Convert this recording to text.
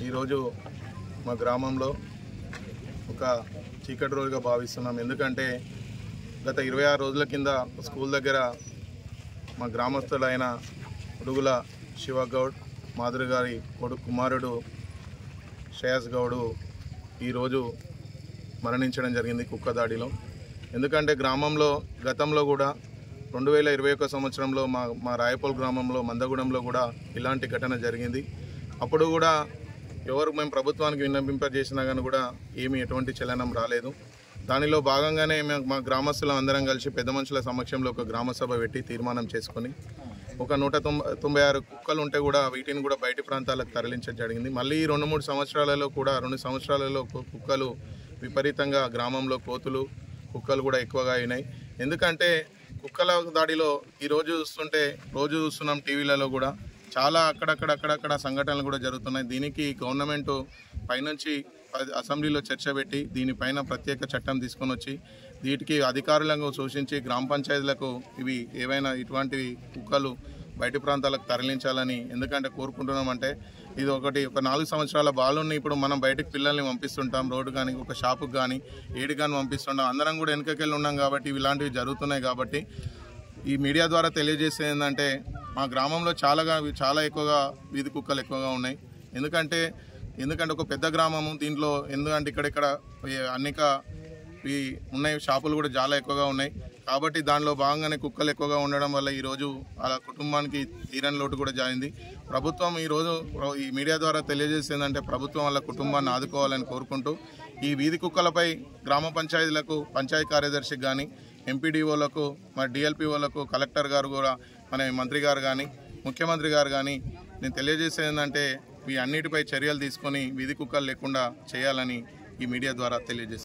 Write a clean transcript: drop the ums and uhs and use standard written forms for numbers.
ఈరోజు మా గ్రామంలో ఒక చీకటి రోజుగా భావిస్తున్నాం. ఎందుకంటే గత 26 రోజుల కింద స్కూల్ దగ్గర మా గ్రామస్తులైన ఉడుగుల శివగౌడ్ మాధురి గారి కుమారుడు శ్రేయస్ గౌడు ఈరోజు మరణించడం జరిగింది కుక్క దాడిలో. ఎందుకంటే గ్రామంలో గతంలో కూడా 2021 సంవత్సరంలో మా రాయపోల్ గ్రామంలో మందగూడెంలో కూడా ఇలాంటి ఘటన జరిగింది. అప్పుడు కూడా మేము ప్రభుత్వానికి విన్నవింపజేసినా కానీ కూడా ఎటువంటి చలనం రాలేదు. దానిలో భాగంగానే మేము మా గ్రామస్తులం అందరం కలిసి పెద్ద మనుషుల సమక్షంలో ఒక గ్రామసభ పెట్టి తీర్మానం చేసుకొని ఒక 196 కుక్కలు ఉంటే కూడా వీటిని కూడా బయటి ప్రాంతాలకు తరలించడం జరిగింది. మళ్ళీ 2-3 సంవత్సరాలలో కూడా 2 సంవత్సరాలలో కుక్కలు విపరీతంగా గ్రామంలో కోతులు కుక్కలు కూడా ఎక్కువగా అయినాయి. ఎందుకంటే కుక్కల దాడిలో ఈరోజు చూస్తున్నాం టీవీలలో కూడా చాలా అక్కడక్కడ సంఘటనలు కూడా జరుగుతున్నాయి. దీనికి గవర్నమెంట్ పైనుంచి అసెంబ్లీలో చర్చ పెట్టి దీనిపైన ప్రత్యేక చట్టం తీసుకొని వచ్చి వీటికి అధికారులను సూచించి గ్రామ పంచాయతీలకు ఇవి ఏవైనా ఇటువంటివి కుక్కలు బయటి ప్రాంతాలకు తరలించాలని ఎందుకంటే కోరుకుంటున్నామంటే ఇది ఒక 4 సంవత్సరాల బాలుని ఇప్పుడు మనం బయటకు పిల్లల్ని పంపిస్తుంటాం, రోడ్డు కానీ ఒక షాపుకి కానీ ఏడు కానీ పంపిస్తుంటాం. అందరం కూడా వెనుకకెళ్ళి ఉన్నాం కాబట్టి ఇలాంటివి జరుగుతున్నాయి. కాబట్టి ఈ మీడియా ద్వారా తెలియజేసేది ఏంటంటే మా గ్రామంలో చాలా ఎక్కువగా వీధి కుక్కలు ఎక్కువగా ఉన్నాయి. ఎందుకంటే ఒక పెద్ద గ్రామము, దీంట్లో ఎందుకంటే ఇక్కడ అనేక ఉన్నాయి, షాపులు కూడా చాలా ఎక్కువగా ఉన్నాయి. కాబట్టి దానిలో భాగంగానే కుక్కలు ఎక్కువగా ఉండడం వల్ల ఈరోజు వాళ్ళ కుటుంబానికి తీరని లోటు కూడా జరిగింది. ప్రభుత్వం ఈరోజు ఈ మీడియా ద్వారా తెలియజేసేందంటే ప్రభుత్వం వాళ్ళ కుటుంబాన్ని ఆదుకోవాలని కోరుకుంటూ ఈ వీధి కుక్కలపై గ్రామ పంచాయతీలకు పంచాయతీ కార్యదర్శికి కానీ ఎంపీడీఓలకు మరి డిఎల్పీఓలకు కలెక్టర్ గారు కూడా మన మంత్రి గారు కానీ ముఖ్యమంత్రి గారు కానీ నేను తెలియజేసేది ఏంటంటే ఈ అన్నిటిపై చర్యలు తీసుకొని వీధి కుక్కలు లేకుండా చేయాలని ఈ మీడియా ద్వారా తెలియజేస్తాను.